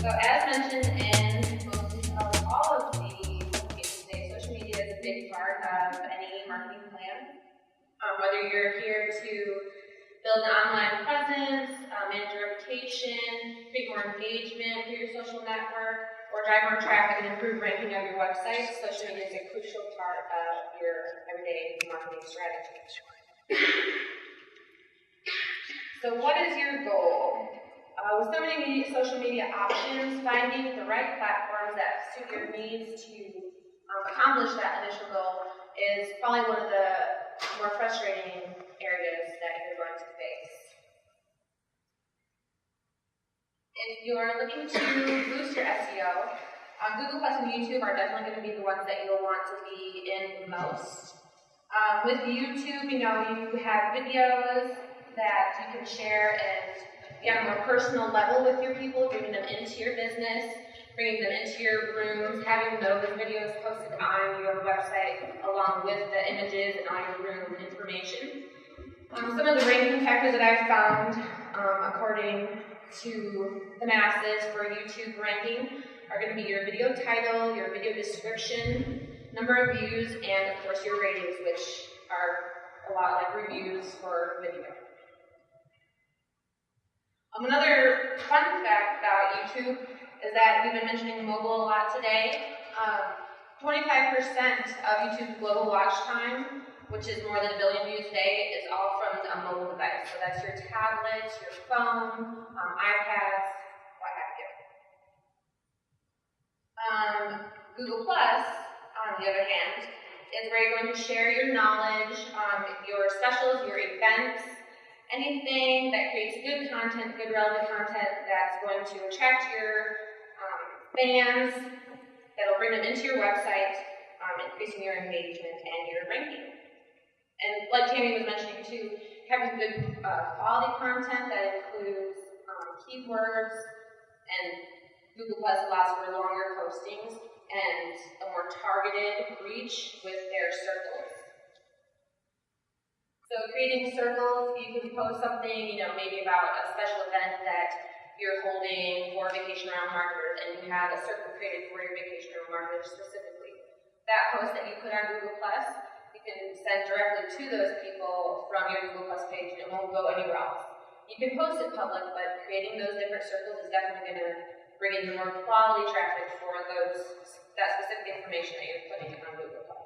So as mentioned in most of all of the presentations today, social media is a big part of any marketing plan. Whether you're here to build an online presence, manage your reputation, create more engagement through your social network, or drive more traffic and improve ranking of your website, social media is a crucial part of your everyday marketing strategy. So what is your goal? With so many social media options, finding the right platforms that suit your needs to accomplish that initial goal is probably one of the more frustrating areas that you're going to face. If you're looking to boost your SEO, Google Plus and YouTube are definitely going to be the ones that you'll want to be in the most. With YouTube, you have videos that you can share and be on a more personal level with your people, bringing them into your business, bringing them into your rooms, having those videos posted on your website along with the images and all your room information. Some of the ranking factors that I've found, according to the masses for YouTube ranking, are going to be your video title, your video description, number of views, and of course your ratings, which are a lot like reviews for video. Another fun fact about YouTube is that we've been mentioning mobile a lot today. 25% of YouTube's global watch time, which is more than 1 billion views a day, is all from a mobile device. So that's your tablet, your phone, iPads, what have you. Google Plus, on the other hand, is where you're going to share your knowledge, your specials, your events, anything that creates good content, good relevant content that's going to attract your fans, that'll bring them into your website, increasing your engagement and your ranking. And like Tammy was mentioning too, having good quality content that includes keywords, and Google Plus allows for longer postings and a more targeted reach with their circles. So creating circles, you can post something, maybe about a special event that you're holding for Vacation Rental marketers, and you have a circle created for your Vacation Rental marketers specifically. That post that you put on Google Plus, you can send directly to those people from your Google Plus page, and it won't go anywhere else. You can post it public, but creating those different circles is definitely going to bring in more quality traffic for that specific information that you're putting on Google Plus.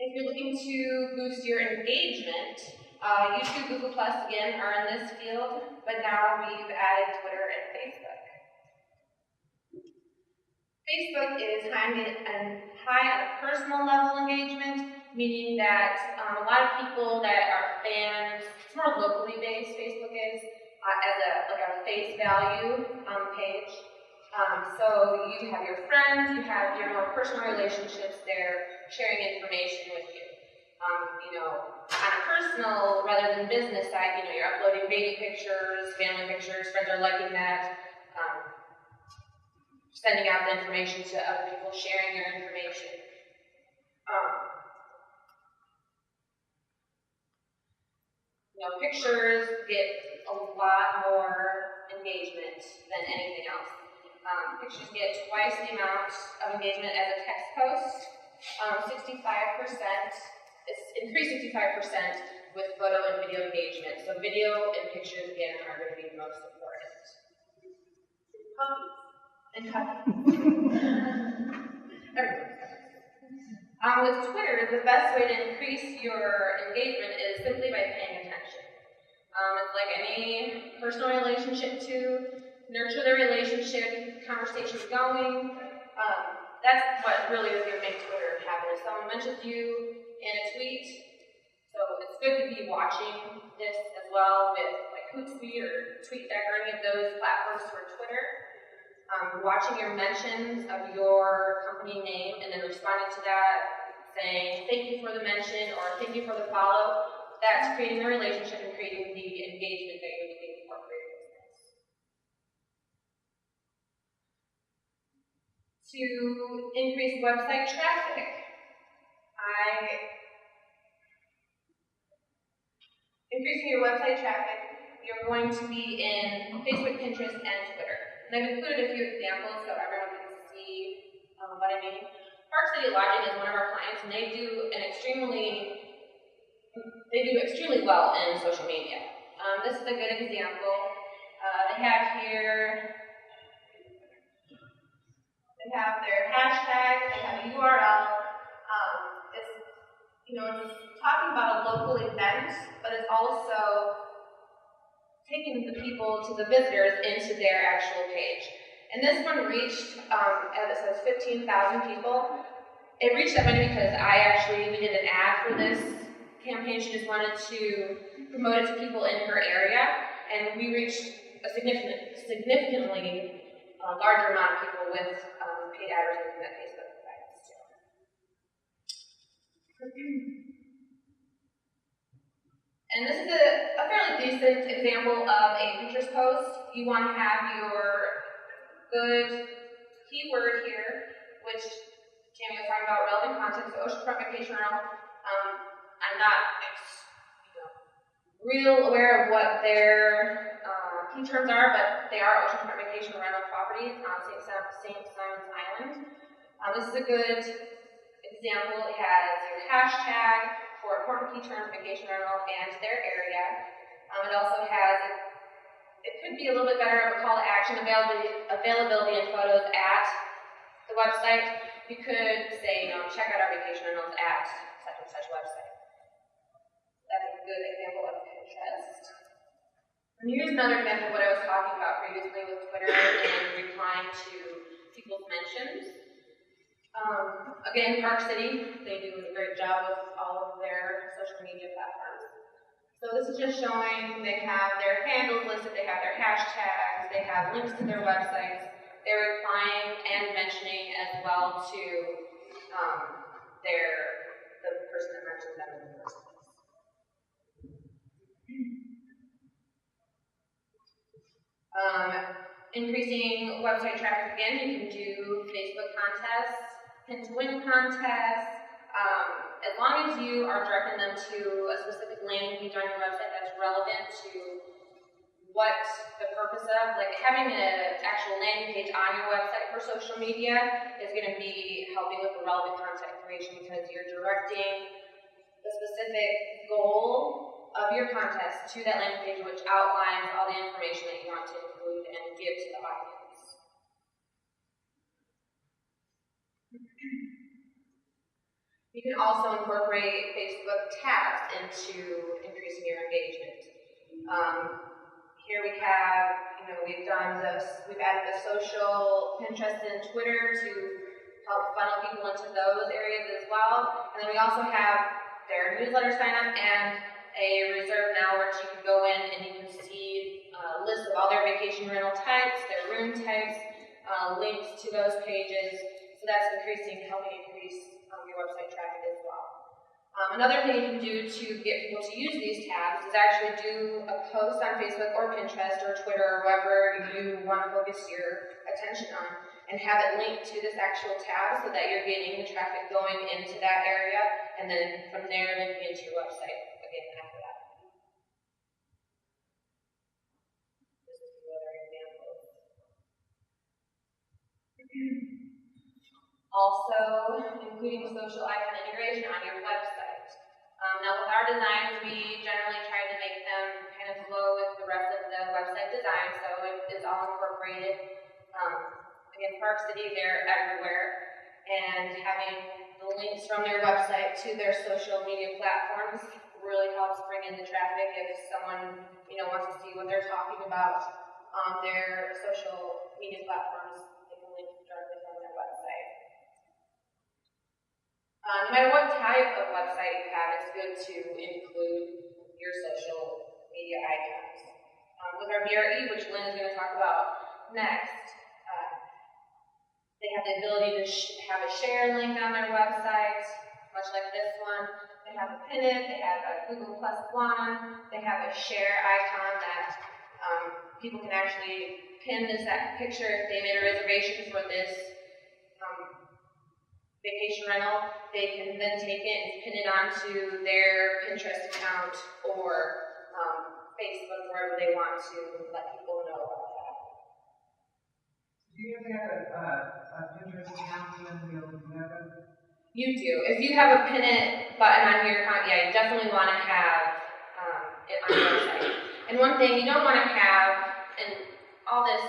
If you're looking to boost your engagement, YouTube, Google Plus, again, are in this field, but now we've added Twitter and Facebook. Facebook is high on a personal level engagement, meaning that a lot of people that are fans, it's more locally based, Facebook is, as a face value page. So you have your friends, you have your more personal relationships there, sharing information with you. On a personal rather than business side, you're uploading baby pictures, family pictures, friends are liking that, sending out the information to other people, sharing your information. Pictures get a lot more engagement than anything else. Pictures get twice the amount of engagement as a text post. 65%, it's increased 65% with photo and video engagement. So video and pictures, again, are going to be the most important. With Twitter, the best way to increase your engagement is simply by paying attention. It's like any personal relationship too. Nurture the relationship, conversation going. That's what really is going to make Twitter happen. If someone mentions you in a tweet, so it's good to be watching this as well with like Hootsuite or TweetDeck or any of those platforms for Twitter. Watching your mentions of your company name and then responding to that, saying thank you for the mention or thank you for the follow. That's creating the relationship and creating the engagement that you're looking for your business. To increase website traffic, increasing your website traffic you're going to be in Facebook, Pinterest, and Twitter. And I've included a few examples so everyone can see what I mean. Park City Lodging is one of our clients, and they do extremely well in social media. This is a good example. They have their hashtag, they have a URL. It's talking about a local event, but it's also taking the people, to the visitors, into their actual page. And this one reached, as it says, 15,000 people. It reached that many because we did an ad for this campaign. She just wanted to promote it to people in her area, and we reached a significantly larger amount of people with paid advertising that Facebook provides. And this is a fairly decent example of a Pinterest post. You want to have your good keyword here, which Tammy was talking about, relevant content, so oceanfront vacation rental. I'm not real aware of what their key terms are, but they are oceanfront vacation rental properties on St. Simon's Island. This is a good example. It has your hashtag for important key terms, vacation rental, and their area. It also has, it could be a little bit better of a call to action, availability and photos at the website. You could say, check out our vacation rentals at such and such website. That's a good example of Pinterest. And here's another example of what I was talking about previously with Twitter and replying to people's mentions. Again, Park City, they do a great job with all of their social media platforms. So this is just showing they have their handles listed, they have their hashtags, they have links to their websites. They're replying and mentioning as well to the person that mentioned them in the first place. Increasing website traffic, again, you can do Facebook contests, pin to win contests. As long as you are directing them to a specific landing page on your website that's relevant to what the purpose of, like having an actual landing page on your website for social media is going to be helping with the relevant content creation because you're directing the specific goal of your contest to that landing page, which outlines all the information that you want to include and give to the audience. You can also incorporate Facebook tabs into increasing your engagement. Here we have, we've added the social, Pinterest and Twitter to help funnel people into those areas as well. And then we also have their newsletter sign up and a reserve now where you can go in and you can see a list of all their vacation rental types, their room types, links to those pages. So that's helping increase your website traffic as well. Another thing you can do to get people to use these tabs is actually do a post on Facebook or Pinterest or Twitter or wherever you want to focus your attention on and have it linked to this actual tab so that you're getting the traffic going into that area and then from there linking into your website again after that. This is two other examples. Also, including social icon integration on your website. Now with our designs, we generally try to make them kind of flow with the rest of the website design, so it's all incorporated. Again, Park City, they're everywhere, and having the links from their website to their social media platforms really helps bring in the traffic. If someone wants to see what they're talking about on their social media platforms, they can link directly from their website. No matter what type of website you have, it's good to include your social media icons. With our VRE, which Lynn is going to talk about next, they have the ability to have a share link on their website, much like this one. They have a pin it, they have a Google Plus one, they have a share icon that people can actually pin that picture if they made a reservation for this vacation rental. They can then take it and pin it onto their Pinterest account or Facebook, wherever they want to let people know about that. Do you have to have a Pinterest account to be able to do that? You do. If you have a pin it button on your account, yeah, you definitely want to have it on your website. And one thing you don't want to have, and all this,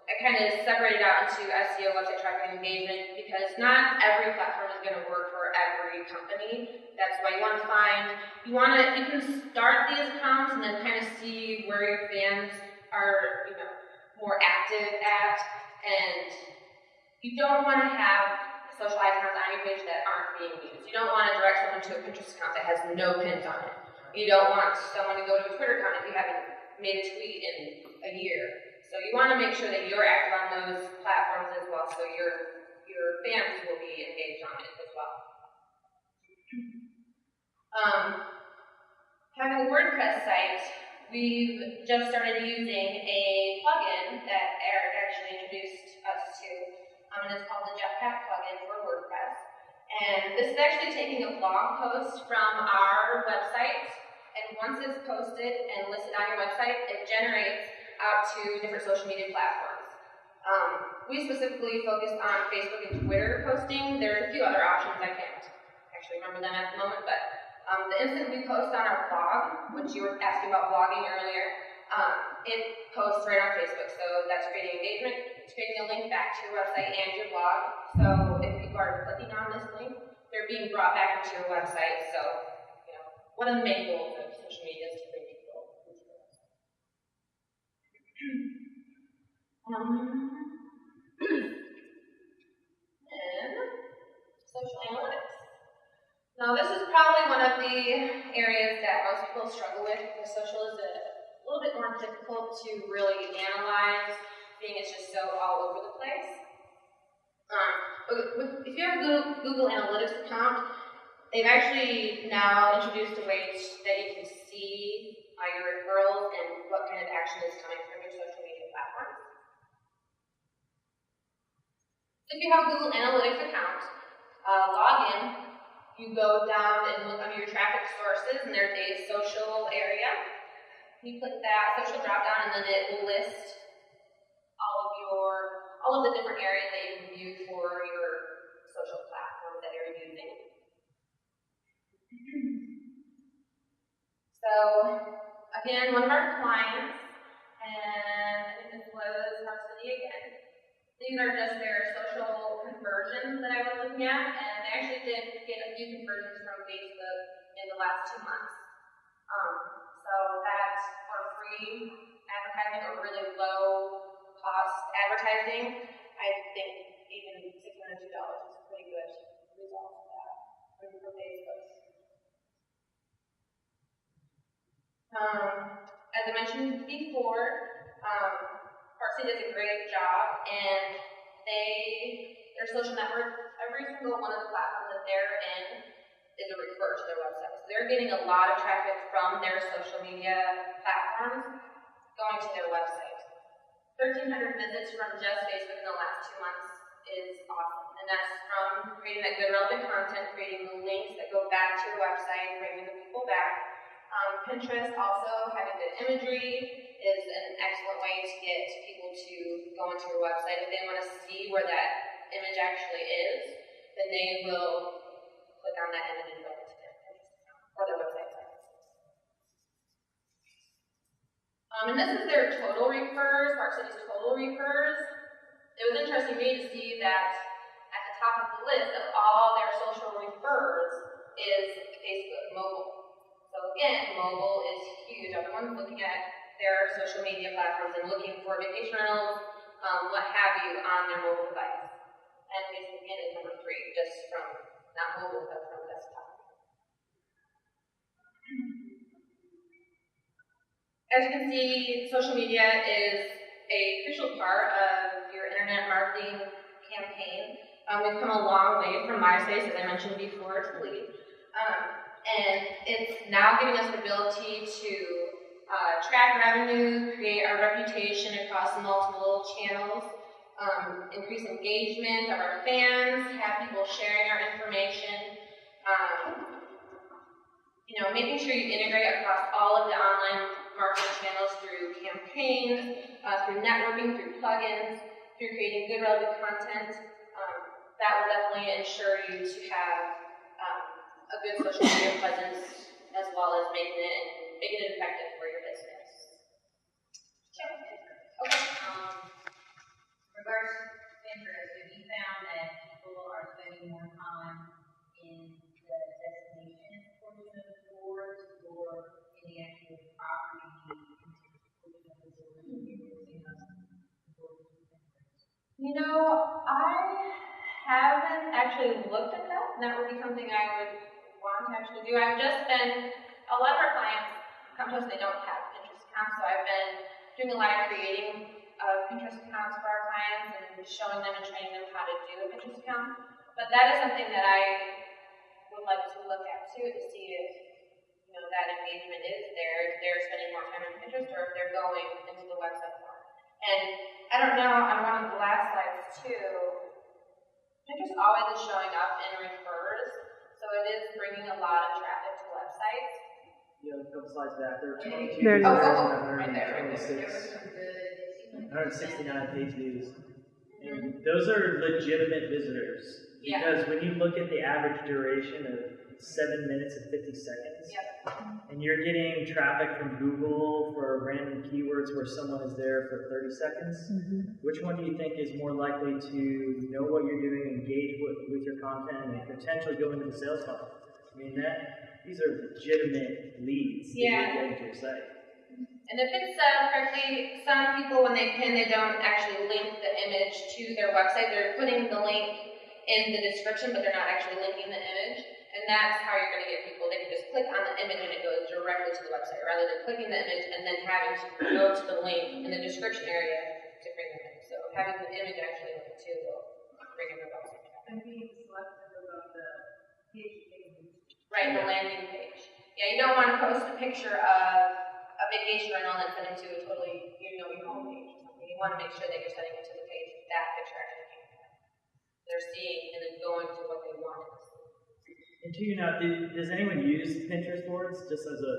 I kind of separated out into SEO, website traffic, and engagement, because not every platform is going to work for every company. That's why you can start these accounts and then kind of see where your fans are, more active at, and you don't want to have social icons on your page that aren't being used. You don't want to direct someone to a Pinterest account that has no pins on it. You don't want someone to go to a Twitter account if you haven't made a tweet in a year. So you want to make sure that you're active on those platforms as well, so your fans will be engaged on it as well. Having a WordPress site, we've just started using a plugin that Eric actually introduced us to, and it's called the Jetpack plugin for WordPress. And this is actually taking a blog post from our website, and once it's posted and listed on your website, it generates out to different social media platforms. We specifically focus on Facebook and Twitter posting. There's a few other options, I can't actually remember them at the moment, but the instant we post on our blog, which you were asking about blogging earlier, it posts right on Facebook. So that's creating engagement. It's creating a link back to your website and your blog. So if people are clicking on this link, they're being brought back into your website. So, one of the main goals of social media is to bring people into your website. And social analytics. Now, this is probably one of the areas that most people struggle with, because social is a little bit more difficult to really analyze, being it's just so all over the place. But if you have a Google Analytics account, they've actually now introduced a way that you can see your referrals and what kind of action is coming from your social media platforms. If you have a Google Analytics account, log in, you go down and look under your traffic sources, and there's a social area. You click that social drop down, and then it will list all of the different areas that you can view for your social platforms that you're using. So, again, one of our clients, and I think this was Park City again, these are just their social conversions that I was looking at, and they actually did get a few conversions from Facebook in the last 2 months. So that's for free advertising or really low cost advertising. I think even $602 is a pretty good result of that for Facebook. As I mentioned before, Park City does a great job, and their social network, every single one of the platforms that they're in is a refer to their website. So they're getting a lot of traffic from their social media platforms going to their website. 1,300 visits from just Facebook in the last 2 months is awesome. And that's from creating that good relevant content, creating the links that go back to your website, bringing the people back. Pinterest also, having good imagery, is an excellent way to get people to go into your website. If they want to see where that image actually is, then they will click on that image and go into their Pinterest account or their website. And this is their total refers, Park City's total refers. It was interesting to me to see that at the top of the list of all their social refers is Facebook mobile. So again, mobile is huge. Everyone's looking at their social media platforms and looking for vacation rentals, what have you, on their mobile device. And Facebook again is number 3, just from not mobile but from desktop. As you can see, social media is a crucial part of your internet marketing campaign. We've come a long way from MySpace, as I mentioned before, to Lead. And it's now giving us the ability to track revenue, create our reputation across multiple channels, increase engagement of our fans, have people sharing our information. making sure you integrate across all of the online marketing channels through campaigns, through networking, through plugins, through creating good relevant content. That will definitely ensure you to have a good social media presence, as well as making it effective for your business. Okay. In regards to Pinterest, have you found that people are spending more time in the destination portion of the boards or in the actual property portion of the board? I haven't actually looked at that, and that would be something I would want to actually do. I've just been, a lot of our clients come to us, they don't have Pinterest accounts, so I've been doing a lot of creating Pinterest accounts for our clients and showing them and training them how to do a Pinterest account. But that is something that I would like to look at too, to see if that engagement is there, if they're spending more time on Pinterest or if they're going into the website more. And I don't know, on one of the last slides too, Pinterest always is showing up in refers, so it is bringing a lot of traffic to websites. Yeah, a couple slides back, there are 22 There's visitors and 169 page views. And those are legitimate visitors. Yeah. Because when you look at the average duration of 7 minutes and 50 seconds, and you're getting traffic from Google for random keywords where someone is there for 30 seconds, which one do you think is more likely to know what you're doing, engage with your content, and potentially go into the sales funnel? I mean, these are legitimate leads that you're getting to your site. And if it's correctly, some people when they pin, they don't actually link the image to their website. They're putting the link in the description, but they're not actually linking the image. And that's how you're going to get people. They can just click on the image and it goes directly to the website, rather than clicking the image and then having to go to the link in the description area to bring them in. So having the image actually link to will bring them to the website. And being selective about the page pages. Right, the landing page. Yeah, you don't want to post a picture of a vacation rental and send it to a totally, your home page or something. You want to make sure that you're sending it to the page that picture actually came from. They're seeing and then going to what they want. And does anyone use Pinterest boards just as a,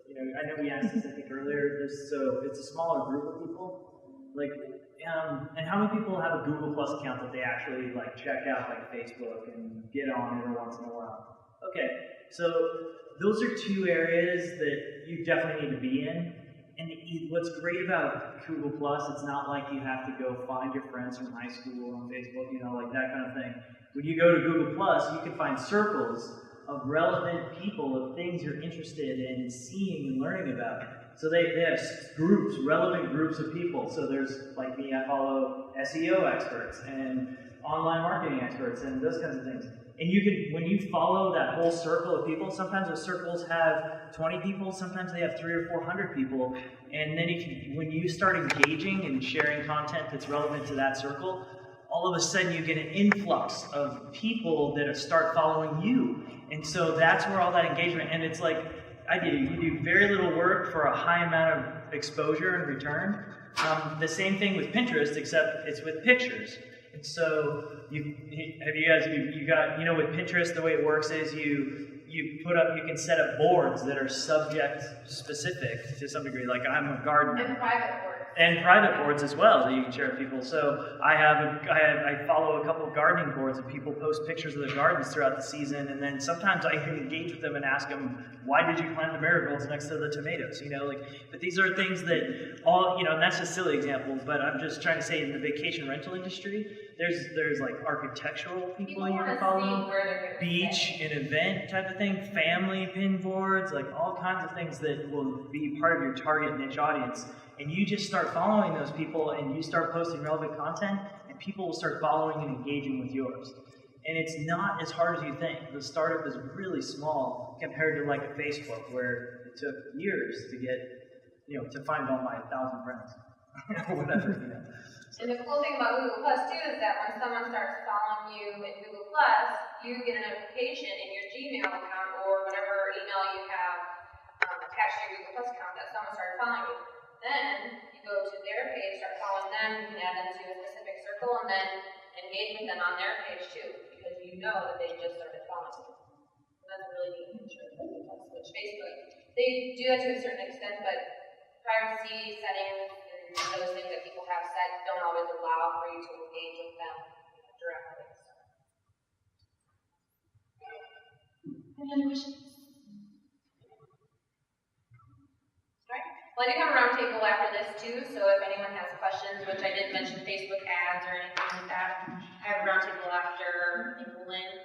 I know we asked this I think earlier, so it's a smaller group of people, and how many people have a Google Plus account that they actually check out Facebook and get on every once in a while? Okay, so those are two areas that you definitely need to be in. And what's great about Google Plus, it's not like you have to go find your friends from high school on Facebook, that kind of thing. When you go to Google Plus, you can find circles of relevant people, of things you're interested in seeing and learning about. So they have groups, relevant groups of people. So there's, like me, I follow SEO experts and online marketing experts and those kinds of things. And when you follow that whole circle of people, sometimes those circles have 20 people, sometimes they have 300 or 400 people. And then when you start engaging and sharing content that's relevant to that circle, all of a sudden you get an influx of people that start following you. And so that's where all that engagement, and it's like, you do very little work for a high amount of exposure and return. The same thing with Pinterest, except it's with pictures. And so with Pinterest, the way it works is you can set up boards that are subject specific to some degree. Like I'm a gardener. And private boards. And private boards as well that you can share with people. So I follow a couple of gardening boards and people post pictures of their gardens throughout the season, and then sometimes I can engage with them and ask them, why did you plant the marigolds next to the tomatoes? But these are things that and that's just silly examples, but I'm just trying to say in the vacation rental industry, there's like architectural people you can follow, beach and event type of thing, family pin boards, like all kinds of things that will be part of your target niche audience. And you just start following those people and you start posting relevant content and people will start following and engaging with yours. And it's not as hard as you think. The startup is really small compared to like a Facebook where it took years to get, to find all my 1,000 friends or whatever, And the cool thing about Google Plus too is that when someone starts following you in Google Plus, you get a notification in your Gmail account or whatever email you have attached to your Google Plus account that someone started following you. Then you go to their page, start following them, you can add them to a specific circle, and then engage with them on their page too, because you know that they just started following you. That's a really neat feature. Which Facebook, they do that to a certain extent, but privacy settings and those things that people have set don't always allow for you to engage with them directly. So. Any other questions? Alright. Well, I do have a roundtable after this too, so if anyone has questions, which I did mention Facebook ads or anything like that, I have a roundtable after Lynn